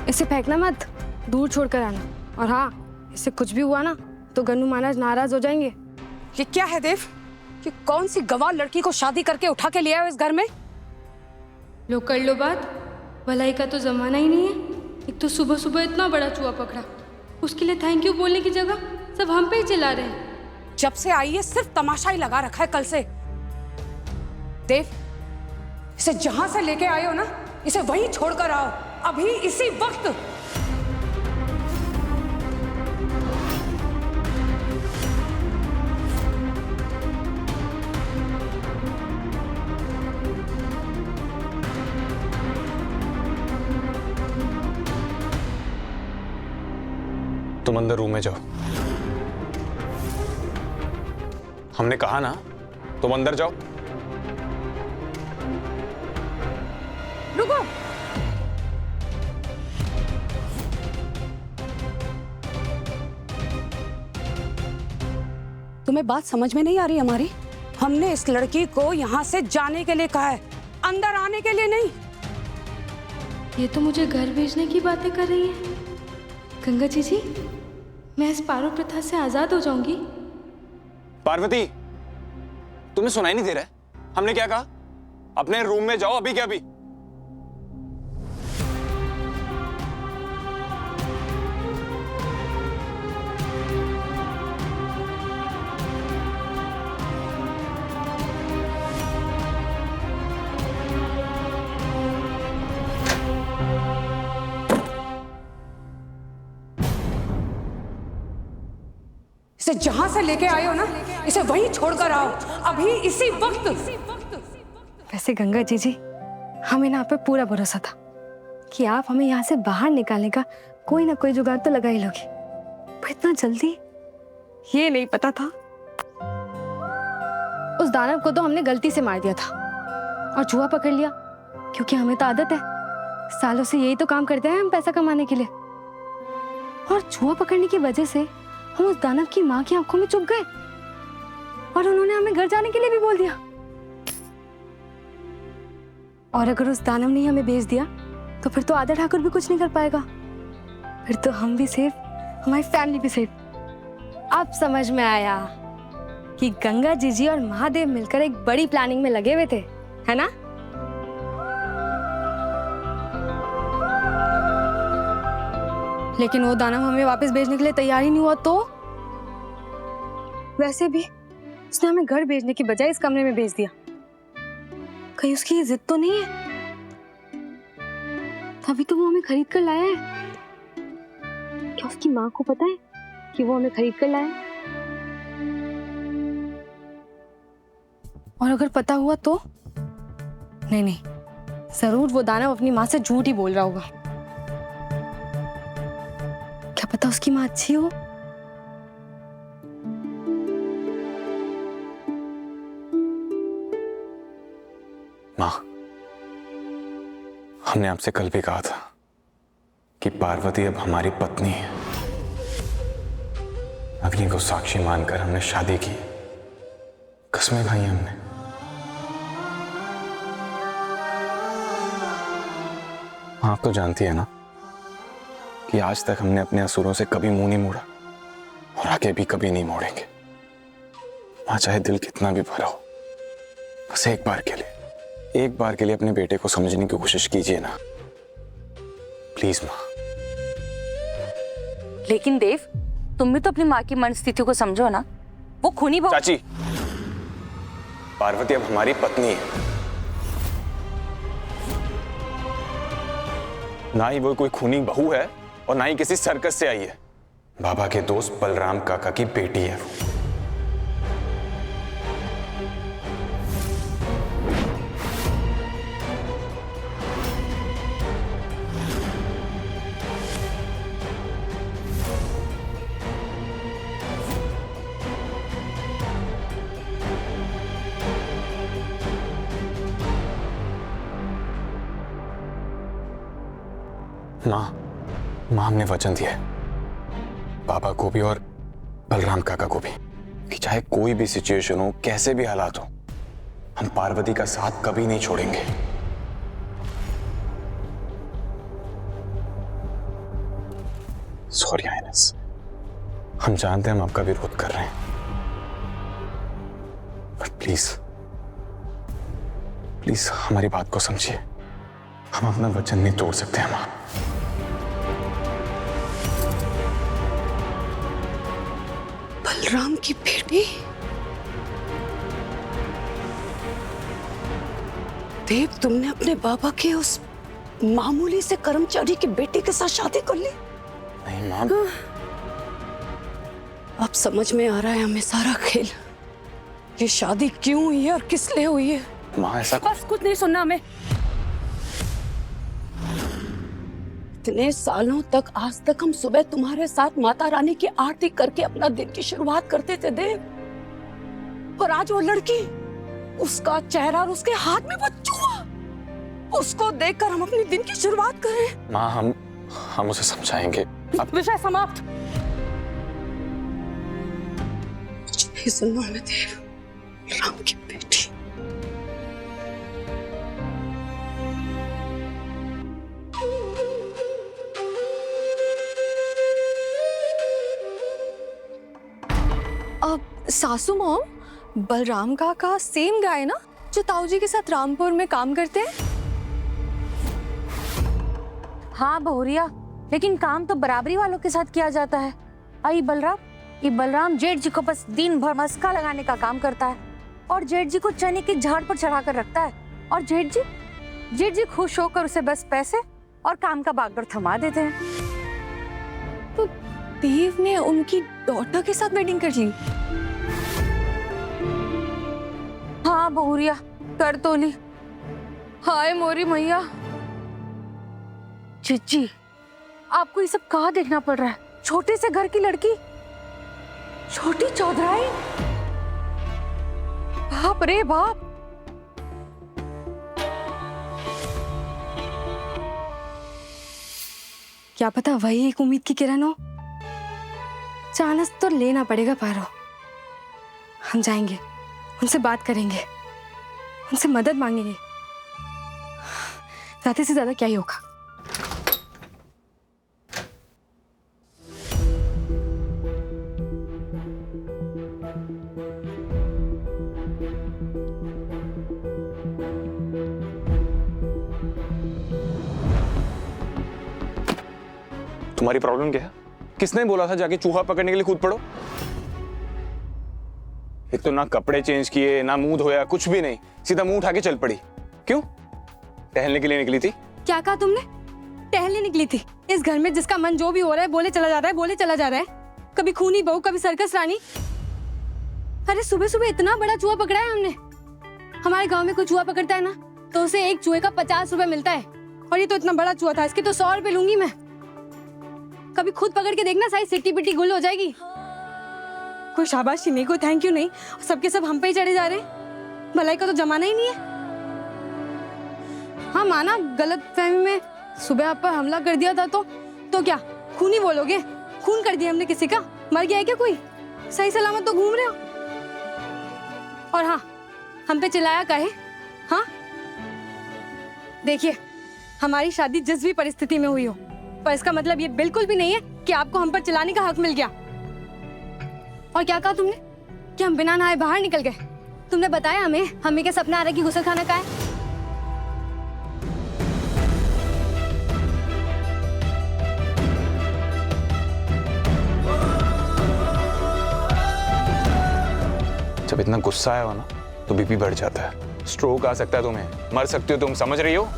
इसे फेंकना मत, दूर छोड़ कर आना। और हाँ, इससे कुछ भी हुआ ना तो गन्नू महाराज नाराज हो जाएंगे। ये क्या है देव? ये कौन सी गवार लड़की को शादी करके उठा के ले आए हो इस घर में? लो कर लो बात, भलाई का तो जमाना ही नहीं है। एक तो सुबह सुबह इतना बड़ा चूहा पकड़ा, उसके लिए थैंक यू बोलने की जगह सब हम पे ही चिल्ला रहे हैं। जब से आई है सिर्फ तमाशा ही लगा रखा है कल से। देव, इसे जहां से लेके आए हो ना, इसे वहीं छोड़कर आओ, अभी इसी वक्त। तुम अंदर रूम में जाओ। हमने कहा ना, तुम अंदर जाओ। रुको। तुम्हें बात समझ में नहीं आ रही हमारी? हमने इस लड़की को यहाँ से जाने के लिए कहा है, अंदर आने के लिए नहीं। ये तो मुझे घर भेजने की बातें कर रही है। गंगा जी, मैं इस पारो प्रथा से आजाद हो जाऊंगी। पार्वती, तुम्हें सुनाई नहीं दे रहा है? हमने क्या कहा? अपने रूम में जाओ अभी के अभी। इसे जहां से लेके आए हो ना, इसे वहीं छोड़कर आओ, अभी इसी वक्त। वैसे गंगा जी, हमें ना आप पे पूरा भरोसा था कि आप हमें यहाँ से बाहर निकालने का कोई ना कोई जुगाड़ तो लगा ही लोगे, पर इतना जल्दी ये नहीं पता था। उस दानव को तो हमने गलती से मार दिया था और चूहा पकड़ लिया, क्योंकि हमें तो आदत है, सालों से यही तो काम करते हैं हम पैसा कमाने के लिए। और चूहा पकड़ने की वजह से हम उस दानव की माँ की आंखों में चुभ गए और उन्होंने हमें घर जाने के लिए भी बोल दिया। और अगर उस दानव ने हमें भेज दिया तो फिर तो आधा ठाकुर भी कुछ नहीं कर पाएगा, फिर तो हम भी सेफ, हमारी फैमिली भी सेफ। अब समझ में आया कि गंगा जी और महादेव मिलकर एक बड़ी प्लानिंग में लगे हुए थे, है ना? लेकिन वो दानव हमें वापस भेजने के लिए तैयार ही नहीं हुआ तो? वैसे भी उसने हमें घर भेजने की बजाय इस कमरे में भेज दिया। कहीं उसकी ये जिद तो नहीं है? तभी तो वो हमें खरीद कर लाया है। क्या उसकी माँ को पता है कि वो हमें खरीद कर लाया है? और अगर पता हुआ तो? नहीं, जरूर वो दानव अपनी माँ से झूठ ही बोल रहा होगा। क्या पता उसकी माँ अच्छी हो? माँ, हमने आपसे कल भी कहा था कि पार्वती अब हमारी पत्नी है। अग्नि को साक्षी मानकर हमने शादी की, कसमें खाई हमने। आप तो जानती है ना कि आज तक हमने अपने असुरों से कभी मुंह नहीं मोड़ा और आगे भी कभी नहीं मोड़ेंगे। मां, चाहे दिल कितना भी भरा हो, बस एक बार के लिए अपने बेटे को समझने की कोशिश कीजिए ना, प्लीज मां। लेकिन देव, तुम भी तो अपनी माँ की मनस्थिति को समझो ना। वो खूनी बहू। चाची, पार्वती अब हमारी पत्नी है, ना ही वो कोई खूनी बहू है और ना ही किसी सर्कस से आई है। बाबा के दोस्त बलराम काका की बेटी है वो। माँ, हमने वचन दिया है बाबा को भी और बलराम काका को भी कि चाहे कोई भी सिचुएशन हो, कैसे भी हालात हो, हम पार्वती का साथ कभी नहीं छोड़ेंगे। सॉरी आइनस, हम जानते हैं हम आपका विरोध कर रहे हैं, बट प्लीज प्लीज हमारी बात को समझिए। हम अपना वचन नहीं तोड़ सकते हैं मां। बलराम की बेटी? देव, तुमने अपने बाबा के उस मामूली से कर्मचारी की बेटी के साथ शादी कर ली? नहीं मां। अब समझ में आ रहा है हमें सारा खेल। ये शादी क्यों हुई है और किस लिए हुई है। मां ऐसा बस कुछ नहीं सुनना हमें। इतने सालों तक, आज तक हम सुबह तुम्हारे साथ माता रानी की आरती करके अपना दिन की शुरुआत करते थे देव, और आज वो लड़की, उसका चेहरा और उसके हाथ में वो चूहा, उसको देखकर हम अपने दिन की शुरुआत करें। मां, हम उसे समझाएंगे। अब विषय समाप्त। कुछ नहीं सुनना हमें देव। राम की बेटी। अब सासू मॉम, बलराम काका सेम गाय ना जो ताऊ जी के साथ रामपुर में काम करते हैं? हाँ बहुरिया, लेकिन काम तो बराबरी वालों के साथ किया जाता है। आई बलराम, ये बलराम जेठ जी को बस दिन भर मस्का लगाने का काम करता है और जेठ जी को चने के झाड़ पर चढ़ा कर रखता है, और जेठ जी खुश होकर उसे बस पैसे और काम का बागडोर थमा देते हैं। तो देव ने उनकी डॉटर के साथ वेडिंग कर ली? हाँ बहुरिया, कर तो ली। हाय मोरी मैया। चिच्ची, आपको ये सब कहाँ देखना पड़ रहा है? छोटे से घर की लड़की, छोटी चौधराई, बाप रे बाप। क्या पता वही एक उम्मीद की किरण हो। चांस तो लेना पड़ेगा पारो। हम जाएंगे, उनसे बात करेंगे, उनसे मदद मांगेंगे। ज्यादा से ज्यादा क्या ही होगा। तुम्हारी प्रॉब्लम क्या है? किसने बोला था जाके चूहा पकड़ने के लिए कूद पड़ो? एक तो ना कपड़े चेंज किए, ना मुंह धोया, कुछ भी नहीं, सीधा मुंह उठा के चल पड़ी। क्यों? टहलने के लिए निकली थी? क्या कहा तुमने? टहलने निकली थी? इस घर में जिसका मन जो भी हो रहा है बोले चला जा रहा है, बोले चला जा रहा है। कभी खूनी बहू, कभी सर्कस रानी। अरे सुबह सुबह इतना बड़ा चूहा पकड़ा है हमने। हमारे गांव में कोई चूहा पकड़ता है ना तो उसे एक चूहे का 50 रुपए मिलता है, और ये तो इतना बड़ा चूहा था, इसके तो 100 रुपए लूंगी मैं। कभी खुद पकड़ के देखना, सारी सिट्टी पिट्टी गुल हो जाएगी। कोई शाबाशी नहीं, कोई थैंक यू नहीं, सबके सब हम पे ही चढ़े जा रहे हैं। भलाई का तो जमाना ही नहीं है। हाँ माना गलत फहमी में सुबह आप पर हमला कर दिया था तो क्या खूनी बोलोगे? खून कर दिया हमने किसी का? मर गया है क्या कोई? सही सलामत तो घूम रहे हो। और हाँ, हम पे चिल्लाया काहे? हाँ देखिए, हमारी शादी जिस भी परिस्थिति में हुई हो, पर इसका मतलब ये बिल्कुल भी नहीं है कि आपको हम पर चिल्लाने का हक मिल गया। और क्या कहा तुमने कि हम बिना नहाए बाहर निकल गए? तुमने बताया हमें क्या सपना आ रहा है कि गुसल खाना का है? जब इतना गुस्सा आया हो ना तो बीपी बढ़ जाता है, स्ट्रोक आ सकता है, तुम्हें मर सकती हो। तुम समझ रही हो?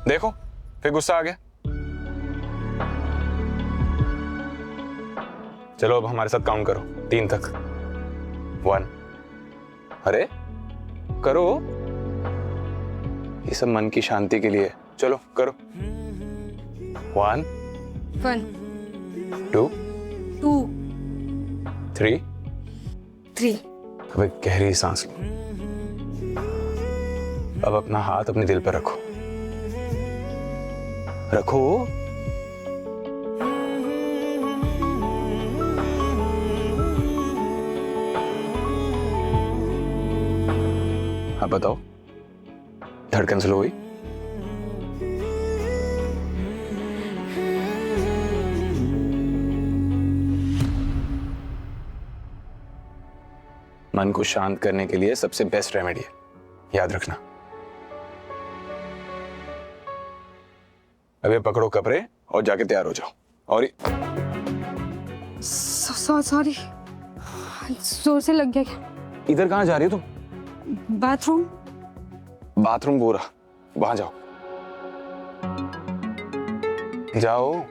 देखो फिर गुस्सा आ गया। चलो अब हमारे साथ काउंट करो 3 तक। 1। अरे करो, ये सब मन की शांति के लिए। चलो करो। 1 1 2 2 3। 3। अब एक गहरी सांस लो। अब अपना हाथ अपने दिल पर रखो। रखो। अब बताओ, धड़कन स्लो हुई? मन को शांत करने के लिए सबसे बेस्ट रेमेडी है, याद रखना। अबे पकड़ो कपड़े और जाके तैयार हो जाओ। और सॉरी, जोर से लग गया क्या? इधर कहाँ जा रही हो तुम? बाथरूम। बाथरूम पूरा, वहां जाओ। जाओ।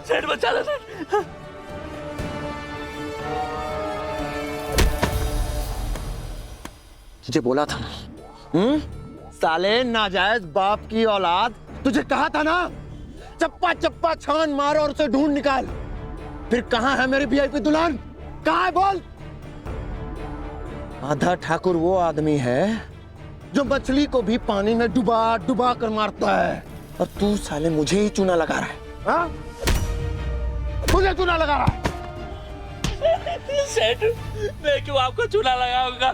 सेठ बचा लो सेठ। तुझे बोला था ना, साले नाजायज बाप की औलाद, तुझे कहा था ना, चप्पा चप्पा छान मार और उसे ढूंढ निकाल। फिर कहां है मेरी वीआईपी दुल्हन? कहां है बोल? आधा ठाकुर वो आदमी है जो मछली को भी पानी में डुबा डुबा कर मारता है, और तू साले मुझे ही चूना लगा रहा है। हाँ? मुझे चूना लगा रहा है। सेठ, मैं क्यों आपको चूना लगाऊंगा?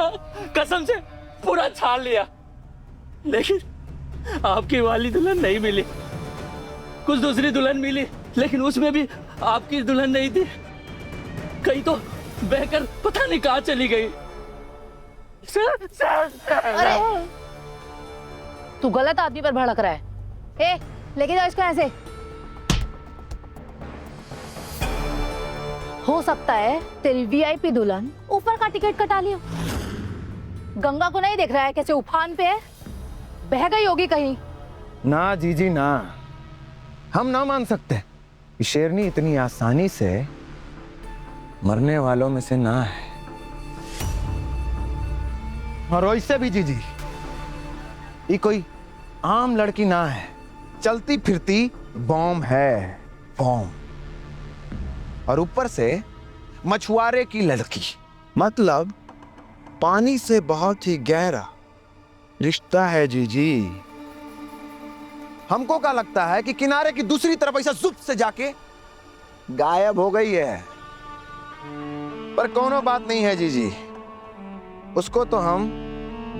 कसम से पूरा छान लिया, लेकिन आपकी वाली दुल्हन नहीं मिली। कुछ दूसरी दुल्हन मिली, लेकिन उसमें भी आपकी दुल्हन नहीं थी। कहीं तो बहकर पता नहीं कहां चली गई। अरे तू गलत आदमी पर भड़क रहा है। ए, लेके जाओ इसको ऐसे। हो सकता है तेरी वीआईपी दुल्हन ऊपर का टिकट कटा लियो। गंगा को नहीं देख रहा है कैसे उफान पे है? बह गई होगी कहीं। ना जीजी ना, हम ना मान सकते। शेरनी इतनी आसानी से मरने वालों में से ना है। और वैसे भी जीजी, ये कोई आम लड़की ना है, चलती फिरती बॉम्ब है, बॉम्ब। और ऊपर से मछुआरे की लड़की, मतलब पानी से बहुत ही गहरा रिश्ता है जीजी। हमको क्या लगता है कि किनारे की दूसरी तरफ ऐसा जुप से जाके गायब हो गई है, पर कोनो बात नहीं है जीजी, उसको तो हम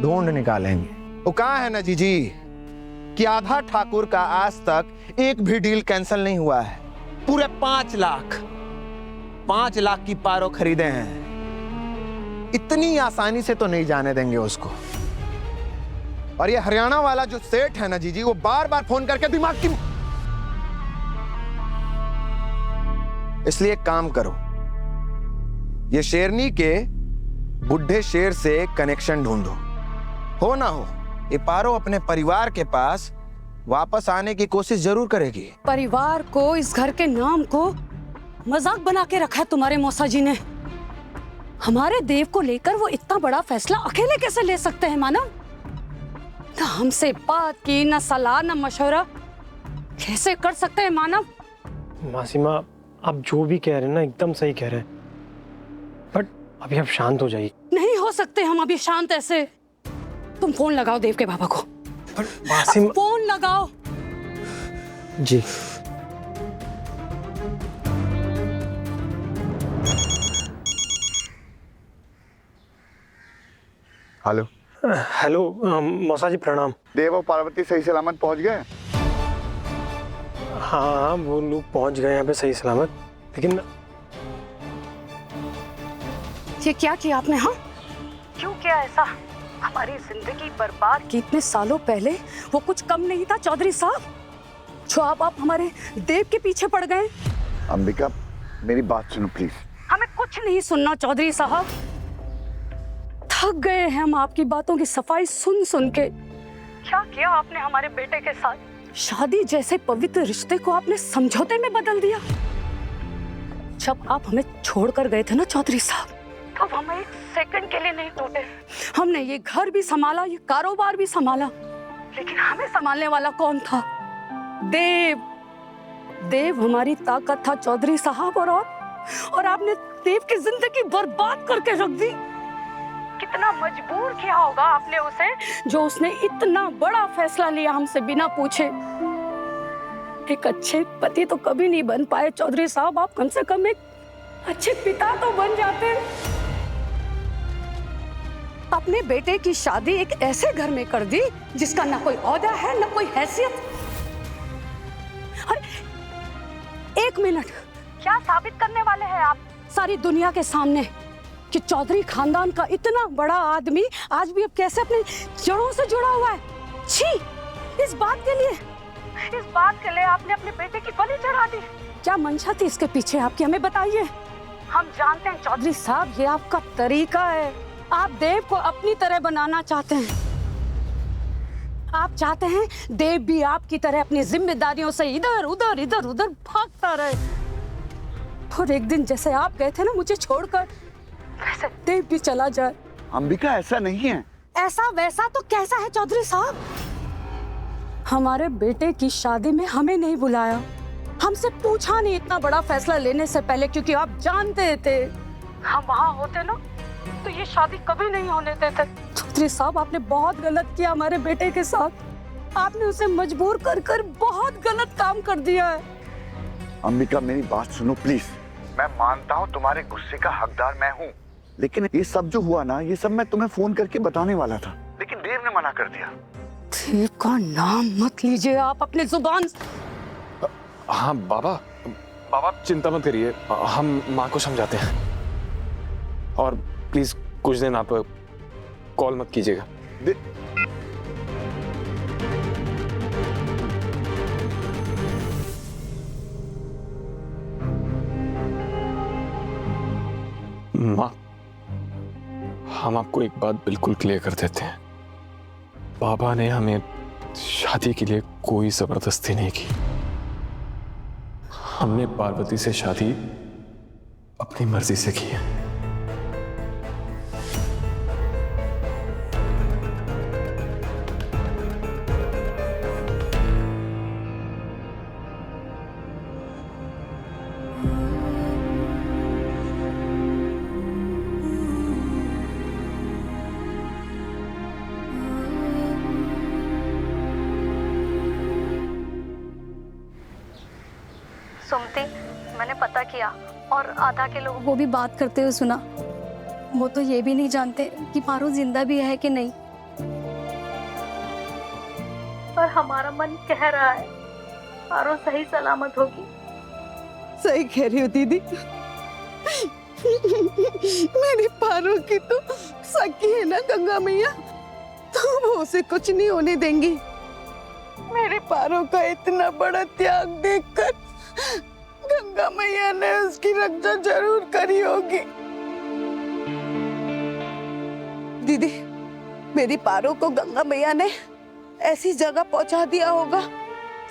ढूंढ निकालेंगे। वो कहाँ है ना जीजी कि आधा ठाकुर का आज तक एक भी डील कैंसिल नहीं हुआ है। पूरे 5 लाख की पारो खरीदे हैं। इतनी आसानी से तो नहीं जाने देंगे उसको। और ये हरियाणा वाला जो सेठ है ना जीजी, वो बार बार फोन करके दिमाग की, इसलिए एक काम करो, ये शेरनी के बुढ़े शेर से कनेक्शन ढूंढो। हो ना हो ये पारो अपने परिवार के पास वापस आने की कोशिश जरूर करेगी। परिवार को, इस घर के नाम को मजाक बना के रखा है तुम्हारे मौसा जी ने। हमारे देव को लेकर वो इतना बड़ा फैसला अकेले कैसे ले सकते हैं मानव? ना हमसे बात की, ना सलाह, ना मशवरा, कैसे कर सकते हैं मानव? मासीमा, आप जो भी कह रहे हैं ना एकदम सही कह रहे हैं, बट अभी आप शांत हो जाइए। नहीं हो सकते हम अभी शांत ऐसे। तुम फोन लगाओ देव के बाबा को। मासीमा, फोन लगाओ। जी। हेलो। हेलो मौसा जी, प्रणाम। देव और पार्वती सही सलामत पहुंच गए? हाँ, वो लोग पहुंच गए यहाँ पे सही सलामत, लेकिन ये क्या किया आपने? हाँ, क्यों किया ऐसा? हमारी जिंदगी बर्बाद की इतने सालों पहले वो कुछ कम नहीं था चौधरी साहब, जो आप हमारे देव के पीछे पड़ गए। अंबिका, मेरी बात सुनो प्लीज। हमें कुछ नहीं सुनना चौधरी साहब, थक गए हैं हम आपकी बातों की सफाई सुन सुन के। क्या किया आपने हमारे बेटे के साथ? शादी जैसे पवित्र रिश्ते को आपने समझौते में बदल दिया। जब आप हमें छोड़कर गए थे ना चौधरी साहब, तब हम एक सेकंड के लिए नहीं टूटे। हमने ये घर भी संभाला, ये कारोबार भी संभाला, लेकिन हमें संभालने वाला कौन था? देव। देव हमारी ताकत था चौधरी साहब, और आपने देव की जिंदगी बर्बाद करके रख दी। कितना मजबूर किया होगा आपने उसे, जो उसने इतना बड़ा फैसला लिया हमसे बिना पूछे। एक अच्छे पति तो कभी नहीं बन पाए चौधरी साहब, आप कम से कम एक अच्छे पिता तो बन जाते। अपने बेटे की शादी एक ऐसे घर में कर दी जिसका ना कोई ओहदा है ना कोई हैसियत। एक मिनट, क्या साबित करने वाले हैं आप सारी दुनिया के सामने कि चौधरी खानदान का इतना बड़ा आदमी आज भी अब कैसे अपनी जड़ों से जुड़ा हुआ है? छी, इस बात के लिए आपने अपने बेटे की बलि चढ़ा दी। क्या मंशा थी इसके पीछे आपकी, हमें बताइए। हम जानते हैं चौधरी साहब, ये आपका तरीका है। आप देव को अपनी तरह बनाना चाहते हैं। आप चाहते हैं देव भी आपकी तरह अपनी जिम्मेदारियों से इधर उधर भागता रहे। और एक दिन जैसे आप गए थे ना मुझे छोड़कर, वैसे देव भी चला जाए। अंबिका, ऐसा नहीं है। ऐसा वैसा तो कैसा है चौधरी साहब? हमारे बेटे की शादी में हमें नहीं बुलाया, हमसे पूछा नहीं इतना बड़ा फैसला लेने से पहले, क्योंकि आप जानते थे हम वहाँ होते ना तो ये शादी कभी नहीं होने देते। चौधरी साहब, आपने बहुत गलत किया हमारे बेटे के साथ। आपने उसे मजबूर कर बहुत गलत काम कर दिया है। अंबिका, मेरी बात सुनो प्लीज। मैं मानता हूँ तुम्हारे गुस्से का हकदार मैं हूँ, लेकिन ये सब जो हुआ ना, ये सब मैं तुम्हें फोन करके बताने वाला था, लेकिन देव ने मना कर दिया। देव का नाम मत लीजिए आप अपने जुबान से। हाँ बाबा चिंता मत करिए, हम माँ को समझाते हैं। और प्लीज कुछ दिन आप कॉल मत कीजिएगा। माँ, हम आपको एक बात बिल्कुल क्लियर कर देते हैं। बाबा ने हमें शादी के लिए कोई जबरदस्ती नहीं की। हमने पार्वती से शादी अपनी मर्जी से की है। सुमति, मैंने पता किया और आधा के लोगों को भी बात करते हुए सुना। वो तो ये भी नहीं जानते कि पारो जिंदा भी है कि नहीं, पर हमारा मन कह रहा है पारो सही सलामत होगी। सही कह रही हो दीदी। मेरी पारो की तो सखी है ना गंगा मैया, तो वो उसे कुछ नहीं होने देंगी। मेरे पारो का इतना बड़ा त्याग देखकर गंगा मैया ने उसकी रक्षा जरूर करी होगी। दीदी, मेरी पारो को गंगा मैया ने ऐसी जगह पहुंचा दिया होगा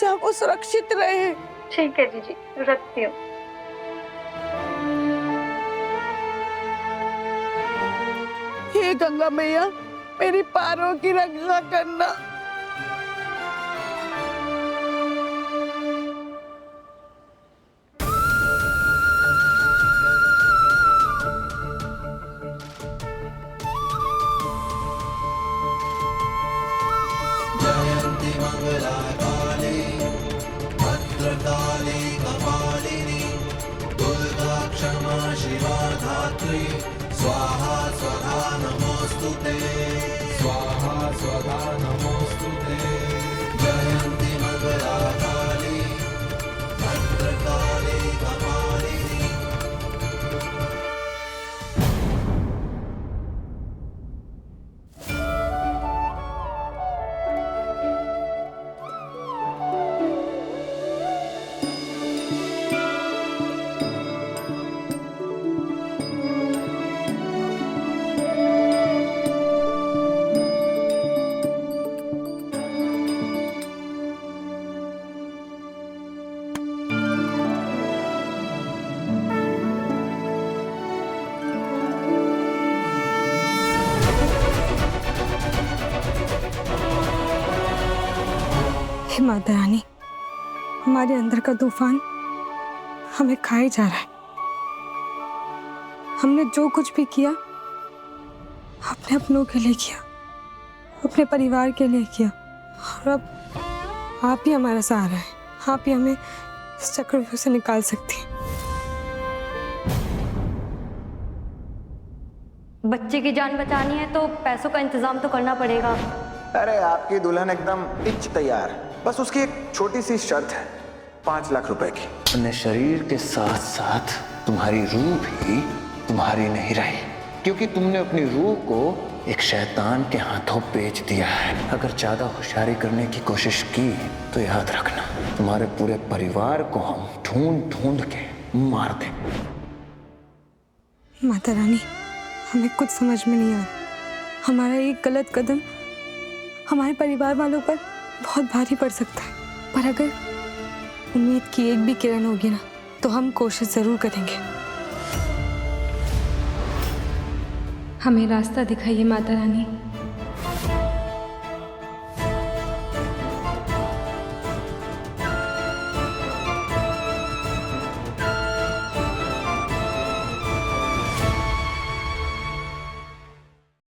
जहाँ वो सुरक्षित रहे। ठीक है जीजी, रखती हूँ। हे गंगा मैया, मेरी पारो की रक्षा करना। माता रानी, हमारे अंदर का तूफान हमें खाए जा रहा है। हमने जो कुछ भी किया अपने अपनों के लिए किया, अपने परिवार के लिए किया, और अब आप ही हमारा सहारा है। आप ही हमें इस चक्रव्यूह से निकाल सकती हैं। बच्चे की जान बचानी है तो पैसों का इंतजाम तो करना पड़ेगा। अरे आपकी दुल्हन एकदम पिच तैयार, बस उसकी एक छोटी सी शर्त है, 5 लाख रुपए की। अपने शरीर के साथ साथ तुम्हारी रूह भी तुम्हारी नहीं रही, क्योंकि तुमने अपनी रूह को एक शैतान के हाथों बेच दिया है। अगर ज्यादा होशियारी करने की कोशिश की तो याद रखना, तुम्हारे पूरे परिवार को हम ढूंढ ढूंढ के मार देंगे। माता रानी, हमें कुछ समझ में नहीं आ रहा। हमारा एक गलत कदम हमारे परिवार वालों पर बहुत भारी पड़ सकता है, पर अगर उम्मीद की एक भी किरण होगी ना, तो हम कोशिश जरूर करेंगे। हमें रास्ता दिखाइए माता रानी।